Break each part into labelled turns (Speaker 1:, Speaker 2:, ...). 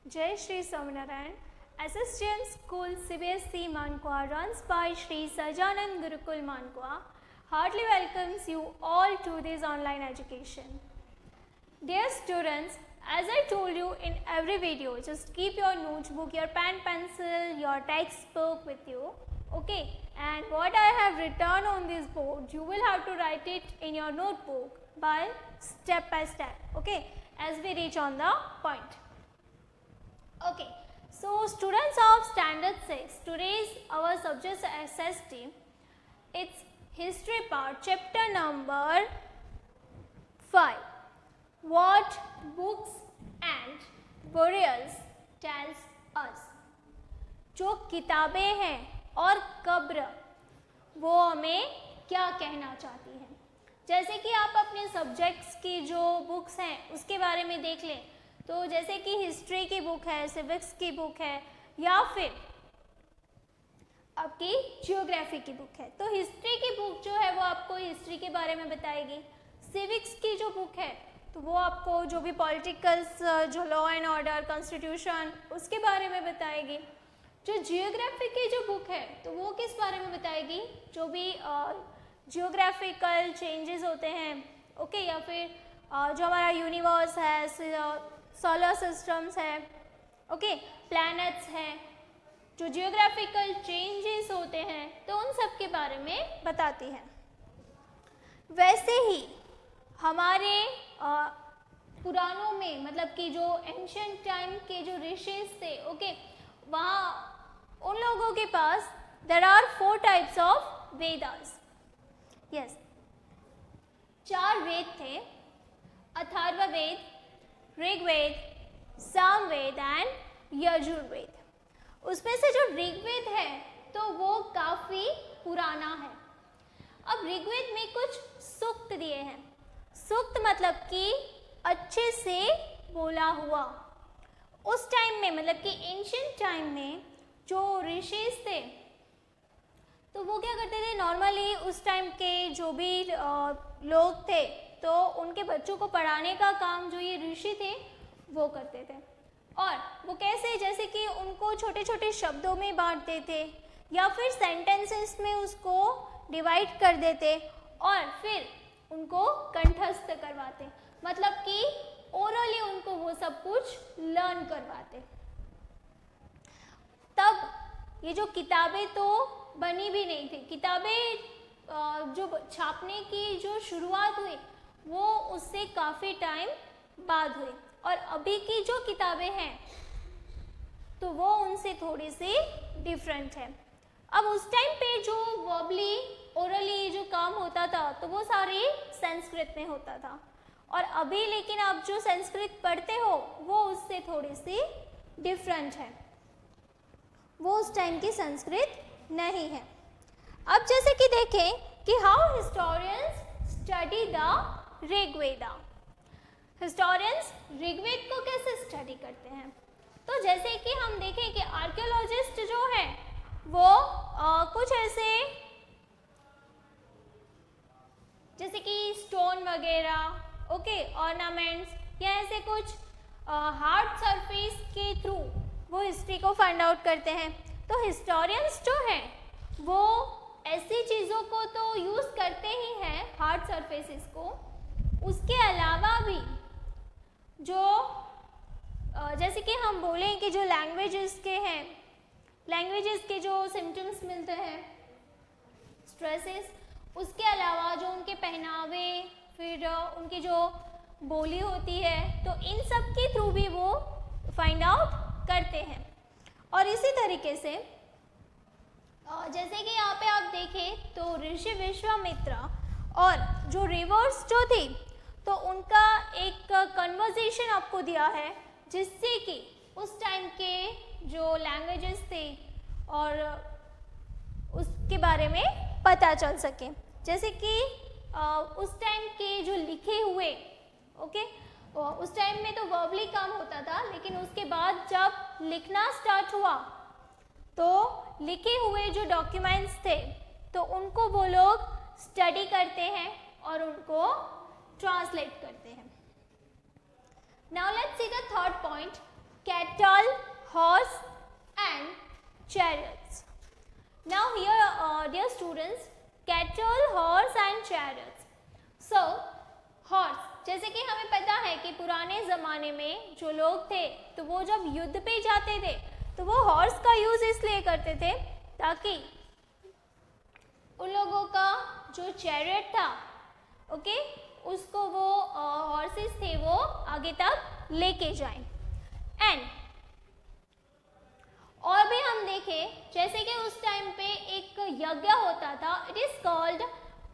Speaker 1: Jai Shri Swaminarayan, SSGM School CBSE Mankwa runs by Shri Sajanand Gurukul Mankwa heartily welcomes you all to this online education. Dear students, as I told you in every video, just keep your notebook, your pen, pencil, your textbook with you, okay? And what I have written on this board, you will have to write it in your notebook by step, okay? As we reach on the point. Okay, so students of standard 6, today's our subject SST, it's history part, chapter number 5. What books and burials tells us. जो किताबें हैं और कब्र वो हमें क्या कहना चाहती हैं. जैसे कि आप अपने सब्जेक्ट्स की जो बुक्स हैं उसके बारे में देख लें, तो जैसे कि हिस्ट्री की बुक है, सिविक्स की बुक है या फिर आपकी जियोग्राफी की बुक है, तो हिस्ट्री की बुक जो है वो आपको हिस्ट्री के बारे में बताएगी. सिविक्स की जो बुक है तो वो आपको जो भी पॉलिटिकल्स, जो लॉ एंड ऑर्डर, कॉन्स्टिट्यूशन, उसके बारे में बताएगी. जो जियोग्राफी की जो बुक है तो वो किस बारे में बताएगी, जो भी जियोग्राफिकल चेंजेस होते हैं, ओके, या फिर जो हमारा यूनिवर्स है, सोलर सिस्टम्स है, ओके, प्लैनेट्स हैं, जो जियोग्राफिकल चेंजेस होते हैं तो उन सब के बारे में बताती है. वैसे ही हमारे पुराणों में, मतलब कि जो एंशिएंट टाइम के जो ऋषिज थे, ओके, वहाँ उन लोगों के पास there are 4 types of Vedas. Yes, 4 Veda थे, अथर्ववेद, ऋग्वेद, सामवेद एंड यजुर्वेद. उसमें से जो ऋग्वेद है तो वो काफ़ी पुराना है. अब ऋग्वेद में कुछ सूक्त दिए हैं. सूक्त मतलब कि अच्छे से बोला हुआ. उस टाइम में, मतलब कि एंशिएंट टाइम में जो ऋषिज थे तो वो क्या करते थे, नॉर्मली उस टाइम के जो भी लोग थे तो उनके बच्चों को पढ़ाने का काम जो ये ऋषि थे वो करते थे. और वो कैसे, जैसे कि उनको छोटे छोटे शब्दों में बांटते थे या फिर सेंटेंसेस में उसको डिवाइड कर देते और फिर उनको कंठस्थ करवाते, मतलब कि ओरली उनको वो सब कुछ लर्न करवाते. तब ये जो किताबें तो बनी भी नहीं थी. किताबें जो छापने की जो शुरुआत हुई वो उससे काफ़ी टाइम बाद हुई. और अभी की जो किताबें हैं तो वो उनसे थोड़ी सी डिफरेंट है. अब उस टाइम पे जो वर्बली, ओरली जो काम होता था तो वो सारे संस्कृत में होता था. और अभी लेकिन आप जो संस्कृत पढ़ते हो वो उससे थोड़ी सी डिफरेंट है, वो उस टाइम की संस्कृत नहीं है. अब जैसे कि देखें कि how historians study the Rigveda. Historians Rigveda को कैसे स्टडी करते हैं, तो जैसे कि हम देखें कि आर्कियोलॉजिस्ट जो है वो कुछ ऐसे जैसे कि स्टोन वगैरह, ओके, ऑर्नामेंट्स या ऐसे कुछ हार्ड सरफेस के थ्रू वो हिस्ट्री को फाइंड आउट करते हैं. तो हिस्टोरियंस जो है वो ऐसी चीज़ों को तो यूज़ करते ही हैं, हार्ड सरफेसेस को. उसके अलावा भी जो जैसे कि हम बोलें कि जो लैंग्वेजेस के हैं, लैंग्वेजेस के जो सिम्टम्स मिलते हैं, स्ट्रेसेस, उसके अलावा जो उनके पहनावे, फिर उनकी जो बोली होती है, तो इन सब के थ्रू भी वो फाइंड आउट करते हैं. और इसी तरीके से जैसे कि यहाँ पे आप देखें तो ऋषि विश्वामित्र और जो रिवर्स जो थी तो उनका एक कन्वर्सेशन आपको दिया है जिससे कि उस टाइम के जो लैंग्वेजेस थे और उसके बारे में पता चल सके. जैसे कि उस टाइम के जो लिखे हुए, ओके, उस टाइम में तो वर्बली काम होता था, लेकिन उसके बाद जब लिखना स्टार्ट हुआ तो लिखे हुए जो डॉक्यूमेंट्स थे तो उनको वो लोग स्टडी करते हैं और उनको ट्रांसलेट करते हैं. Now let's see the third point. cattle, horse and chariots. Now here dear students, cattle, horse and chariots. So horse, जैसे कि हमें पता है कि पुराने ज़माने में जो लोग थे तो वो जब युद्ध पे जाते थे तो वो हॉर्स का यूज़ इसलिए करते थे ताकि उन लोगों का जो चैरियट था, ओके, उसको वो हॉर्सेस थे वो आगे तक लेके जाएं. एंड और भी हम देखें जैसे कि उस टाइम पे एक यज्ञ होता था, इट इज कॉल्ड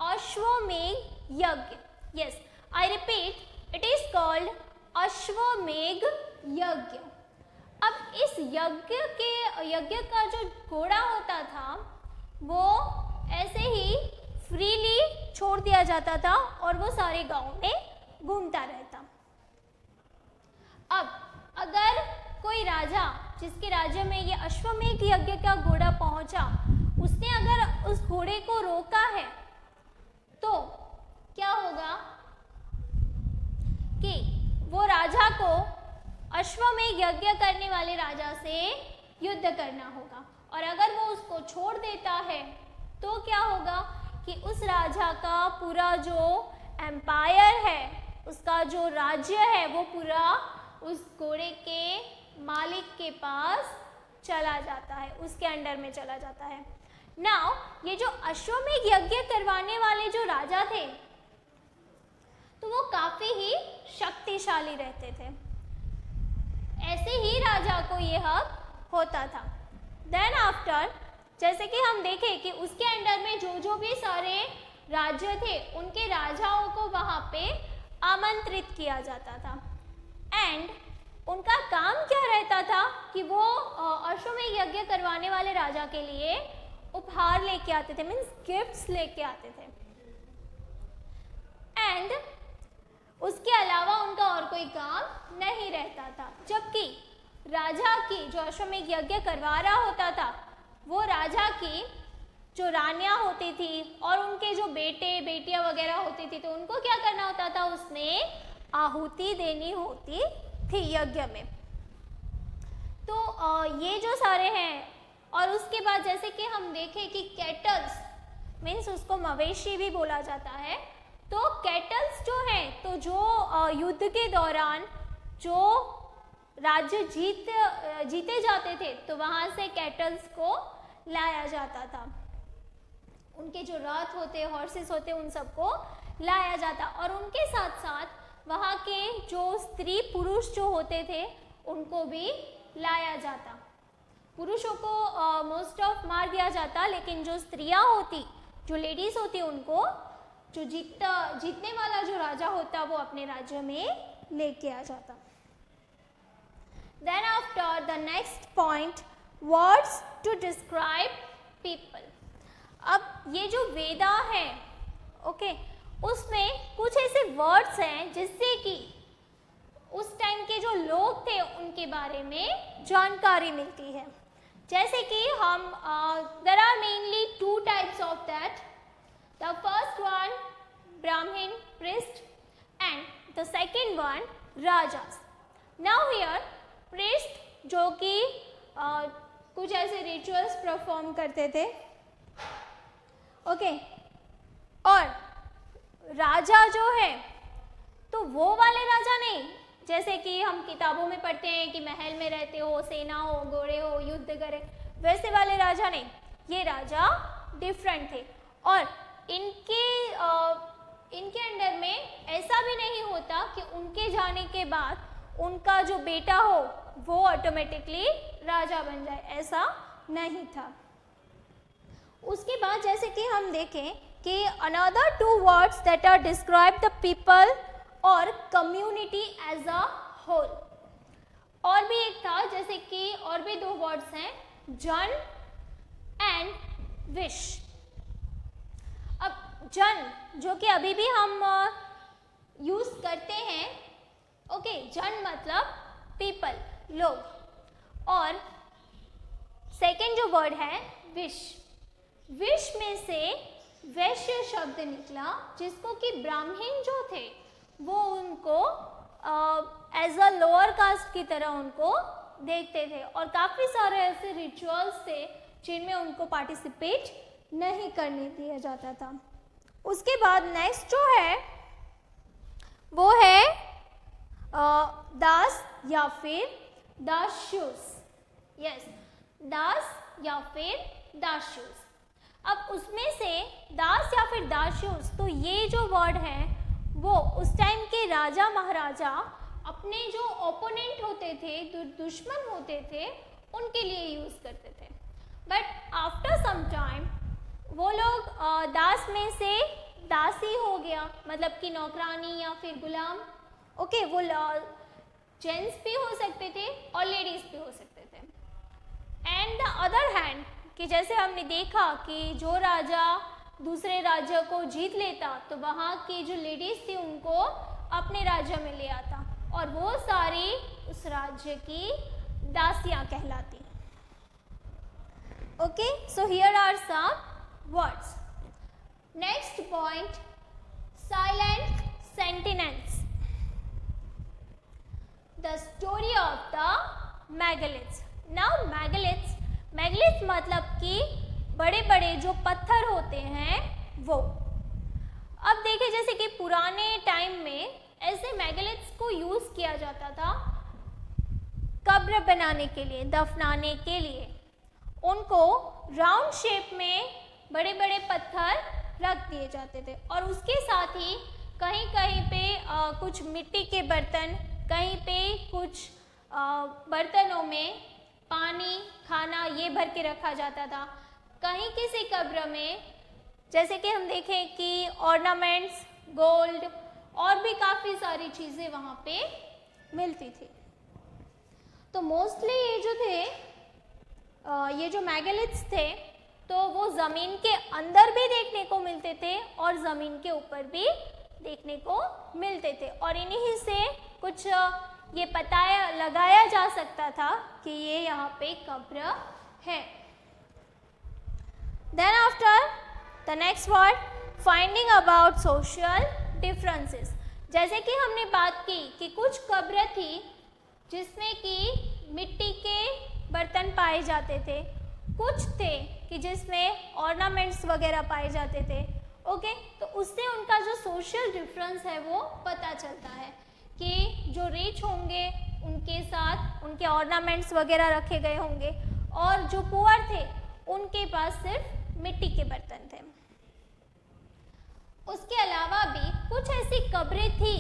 Speaker 1: अश्वमेध यज्ञ. Yes, I repeat, it is called अश्वमेध यज्ञ. अब इस यज्ञ का जो घोड़ा होता था वो ऐसे ही फ्रीली छोड़ दिया जाता था और वो सारे गांव में घूमता रहता. अब अगर कोई राजा जिसके राज्य में ये अश्वमेध यज्ञ का घोड़ा पहुंचा, उसने अगर उस घोड़े को रोका है तो क्या होगा कि वो राजा को अश्वमेध यज्ञ करने वाले राजा से युद्ध करना होगा. और अगर वो उसको छोड़ देता है तो क्या होगा कि उस राजा का पूरा जो एम्पायर है, उसका जो राज्य है, वो पूरा उस घोड़े के मालिक के पास चला जाता है, उसके अंडर में चला जाता है. नाउ ये जो अश्वमेध यज्ञ करवाने वाले जो राजा थे तो वो काफी ही शक्तिशाली रहते थे. ऐसे ही राजा को ये हक होता था. देन आफ्टर, जैसे कि हम देखें कि उसके अंडर में जो जो भी सारे राज्य थे उनके राजाओं को वहाँ पे आमंत्रित किया जाता था. एंड उनका काम क्या रहता था कि वो अश्वमेध यज्ञ करवाने वाले राजा के लिए उपहार लेके आते थे, मीन्स गिफ्ट्स लेके आते थे. एंड उसके अलावा उनका और कोई काम नहीं रहता था. जबकि राजा की जो अश्वमेध यज्ञ करवा रहा होता था वो राजा की जो रानियां होती थी और उनके जो बेटे बेटियां वगैरह होती थी तो उनको क्या करना होता था, उसमें आहुति देनी होती थी यज्ञ में. तो ये जो सारे हैं. और उसके बाद जैसे कि हम देखें कि कैटल्स मीन्स उसको मवेशी भी बोला जाता है. तो कैटल्स जो हैं तो जो युद्ध के दौरान जो राज्य जीते जाते थे तो वहाँ से कैटल्स को लाया जाता था. उनके जो रथ होते, हॉर्सेस होते, उन सबको लाया जाता. और उनके साथ साथ वहाँ के जो स्त्री पुरुष जो होते थे उनको भी लाया जाता. पुरुषों को मोस्ट ऑफ मार दिया जाता, लेकिन जो स्त्रियाँ होती, जो लेडीज होती, उनको जो जीतने वाला जो राजा होता वो अपने राज्य में लेके आ जाता. Then after the next point, words to describe people. अब ये जो वेदा है, ओके, उसमें कुछ ऐसे वर्ड्स हैं जिससे कि उस टाइम के जो लोग थे उनके बारे में जानकारी मिलती है. जैसे कि हम there are mainly two types of that. The first one Brahmin, priest, and the second one Rajas. Now here priest जो कि कुछ ऐसे रिचुअल्स परफॉर्म करते थे, ओके, और राजा जो है तो वो वाले राजा नहीं जैसे कि हम किताबों में पढ़ते हैं कि महल में रहते हो, सेना हो, घोड़े हो, युद्ध करे, वैसे वाले राजा नहीं. ये राजा डिफरेंट थे. और इनके अंडर में ऐसा भी नहीं होता कि उनके जाने के बाद उनका जो बेटा हो वो ऑटोमेटिकली राजा बन जाए, ऐसा नहीं था. उसके बाद जैसे कि हम देखें कि another two words that are describe the people और कम्युनिटी एज अ होल. और भी एक था, जैसे कि और भी दो वर्ड्स हैं, जन एंड विश. अब जन जो कि अभी भी हम यूज करते हैं, ओके, जन मतलब पीपल, लोग. और सेकेंड जो वर्ड है विश. विश में से वैश्य शब्द निकला जिसको कि ब्राह्मण जो थे वो उनको एज अ लोअर कास्ट की तरह उनको देखते थे और काफ़ी सारे ऐसे रिचुअल्स थे जिनमें उनको पार्टिसिपेट नहीं करने दिया जाता था। उसके बाद नेक्स्ट जो है वो है दास या फिर दास्यूस। यस, दास या फिर दास्यूस। अब उसमें से दास या फिर दास्यूस, तो ये जो वर्ड है वो उस टाइम के राजा महाराजा अपने जो ओपोनेंट होते थे, दुश्मन होते थे, उनके लिए यूज़ करते थे। बट आफ्टर सम टाइम वो लोग दास में से दासी हो गया, मतलब कि नौकरानी या फिर गुलाम। ओके, वो जेंट्स भी हो सकते थे और लेडीज़ भी हो सकते थे। एंड द अदर हैंड, कि जैसे हमने देखा कि जो राजा दूसरे राज्य को जीत लेता तो वहाँ की जो लेडीज़ थी उनको अपने राज्य में ले आता और वो सारी उस राज्य की दासियाँ कहलाती। Okay, so here are some words. Next point, silent sentinels. The story of the megaliths. Now megaliths मतलब कि बड़े बड़े जो पत्थर होते हैं वो। अब देखिए, जैसे कि पुराने टाइम में ऐसे मेगालिथ्स को यूज़ किया जाता था कब्र बनाने के लिए, दफनाने के लिए। उनको राउंड शेप में बड़े बड़े पत्थर रख दिए जाते थे और उसके साथ ही कहीं कहीं पे कुछ मिट्टी के बर्तन, कहीं पे कुछ बर्तनों में पानी, खाना ये भर के रखा जाता था। कहीं किसी कब्र में जैसे कि हम देखें कि ऑर्नामेंट्स, गोल्ड और भी काफ़ी सारी चीज़ें वहाँ पे मिलती थी। तो मोस्टली ये जो थे, ये जो मेगालिथ्स थे, तो वो ज़मीन के अंदर भी देखने को मिलते थे और ज़मीन के ऊपर भी देखने को मिलते थे और इन्हीं से कुछ ये पता लगाया जा सकता था कि ये यहाँ पे कब्र है। Then after the next word, finding about social differences। जैसे कि हमने बात की कि कुछ कब्र थी जिसमें कि मिट्टी के बर्तन पाए जाते थे, कुछ थे कि जिसमें ऑर्नामेंट्स वगैरह पाए जाते थे। ओके, तो उससे उनका जो सोशल डिफरेंस है वो पता चलता है कि जो रिच होंगे उनके साथ उनके ऑर्नामेंट्स वगैरह रखे गए होंगे और जो पुअर थे उनके पास सिर्फ मिट्टी के बर्तन थे। उसके अलावा भी कुछ ऐसी कब्रें थी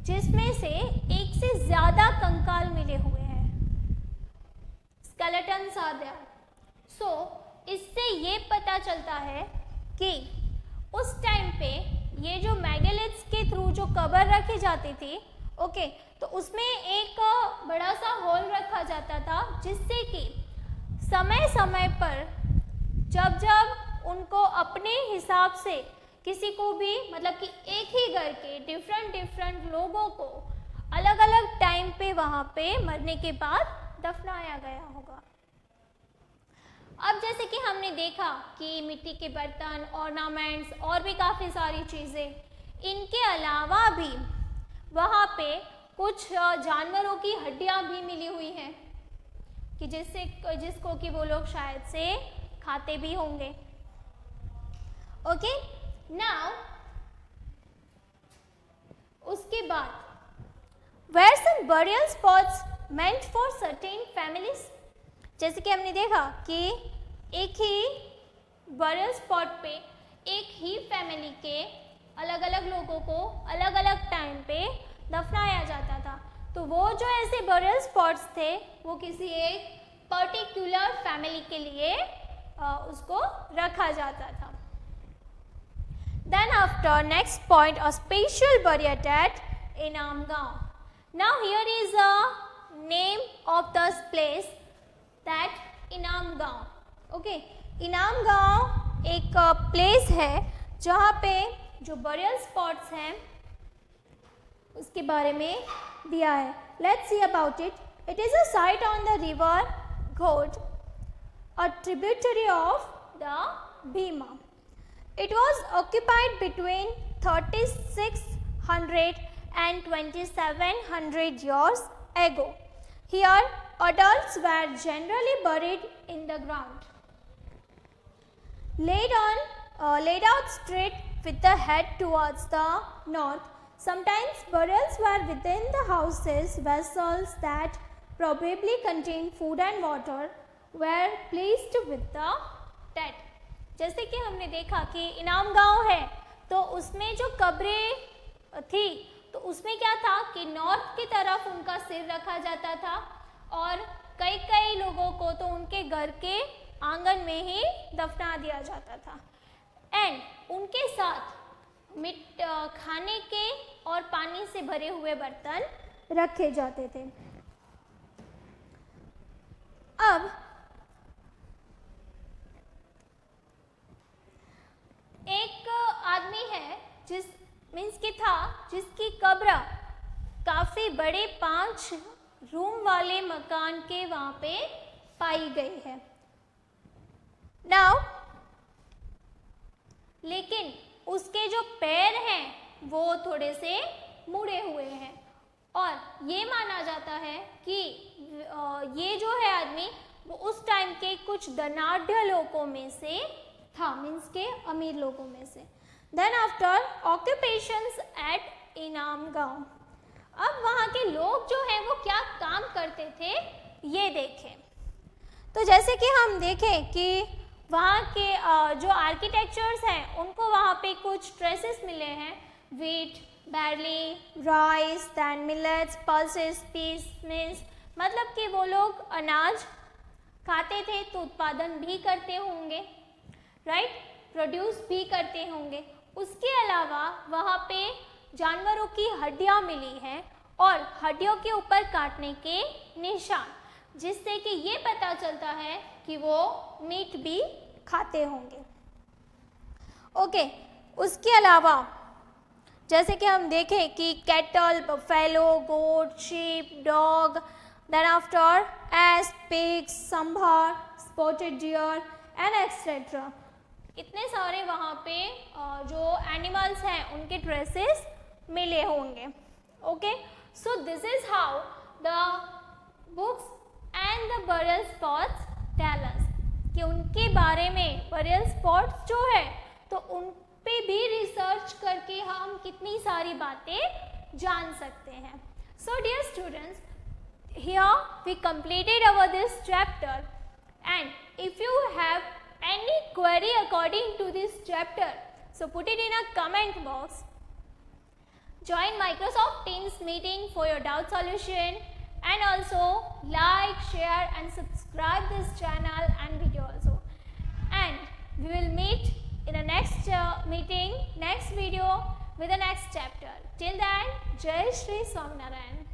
Speaker 1: जिसमें से एक से ज़्यादा कंकाल मिले हुए हैं, स्केलेटन्स आर देयर। सो इससे ये पता चलता है कि उस टाइम पे ये जो मेगालिथ्स के थ्रू जो कब्र रखी जाती थी, ओके, तो उसमें एक बड़ा सा होल रखा जाता था जिससे कि समय समय पर जब जब उनको अपने हिसाब से किसी को भी, मतलब कि एक ही घर के डिफरेंट लोगों को अलग अलग टाइम पे वहाँ पे मरने के बाद दफनाया गया होगा। अब जैसे कि हमने देखा कि मिट्टी के बर्तन, ऑर्नामेंट्स और भी काफ़ी सारी चीज़ें, इनके अलावा भी वहाँ पे कुछ जानवरों की हड्डियाँ भी मिली हुई हैं कि जिसको कि वो लोग शायद से खाते भी होंगे। ओके, नाउ उसके बाद where some burial spots meant for certain families. जैसे कि हमने देखा कि एक ही बरियल स्पॉट पे एक ही फैमिली के अलग अलग लोगों को अलग अलग टाइम पे दफनाया जाता था। तो वो जो ऐसे बरियल स्पॉट्स थे वो किसी एक पर्टिकुलर फैमिली के लिए उसको रखा जाता था। Then after next point, a special burial at Inamgaon. Now here is a name of this place, that Inamgaon. Okay, Inamgaon एक प्लेस है जहाँ पे जो बरियल स्पॉट्स हैं उसके बारे में दिया है। Let's see about it. It is a site on the river Ghodh, a tributary of the Bhima. It was occupied between 3600 and 2700 years ago. Here adults were generally buried in the ground, laid out straight with the head towards the north. Sometimes burials were within the houses. Vessels that probably contained food and water were placed with the dead. जैसे कि हमने देखा कि इनाम गांव है तो उसमें जो कब्रें थी तो उसमें क्या था कि नॉर्थ की तरफ उनका सिर रखा जाता था और कई कई लोगों को तो उनके घर के आंगन में ही दफना दिया जाता था एंड उनके साथ खाने के और पानी से भरे हुए बर्तन रखे जाते थे। अब एक आदमी है जिसकी कब्र काफी बड़े 5 रूम वाले मकान के वहां पे पाई गई है। नाउ लेकिन उसके जो पैर हैं वो थोड़े से मुड़े हुए हैं और ये माना जाता है कि ये जो है आदमी वो उस टाइम के कुछ धनाढ़ लोगों में से था, मीन्स के अमीर लोगों में से। देन आफ्टर ऑक्यूपेशंस एट इनाम गांव, अब वहाँ के लोग जो हैं वो क्या काम करते थे ये देखें। तो जैसे कि हम देखें कि वहाँ के जो आर्किटेक्चर्स हैं उनको वहाँ पे कुछ ट्रेसेस मिले हैं, wheat, barley, rice, then millets, pulses, peas, means मतलब कि वो लोग अनाज खाते थे तो उत्पादन भी करते होंगे, राइट, प्रोड्यूस भी करते होंगे। उसके अलावा वहाँ पे जानवरों की हड्डियाँ मिली हैं और हड्डियों के ऊपर काटने के निशान, जिससे कि ये पता चलता है कि वो मीट भी खाते होंगे। ओके, उसके अलावा जैसे कि हम देखें कि cattle, buffalo, goat, sheep, dog, then after ass, pigs, sambar, spotted deer and etcetera, इतने सारे वहाँ पे जो एनिमल्स हैं उनके ट्रेसेस मिले होंगे। Okay, so this is how the books and the burial spots tell us कि उनके बारे में बरियल स्पॉट्स जो है तो उन पे भी रिसर्च करके हम कितनी सारी बातें जान सकते हैं। So dear students, here we completed our this chapter, and if you have any query according to this chapter, so put it in a comment box. Join Microsoft Teams meeting for your doubt solution, and also like, share and subscribe this channel and video also, and we will meet in the next meeting, next video with the next chapter. Till then, Jai Shri Swaminarayan.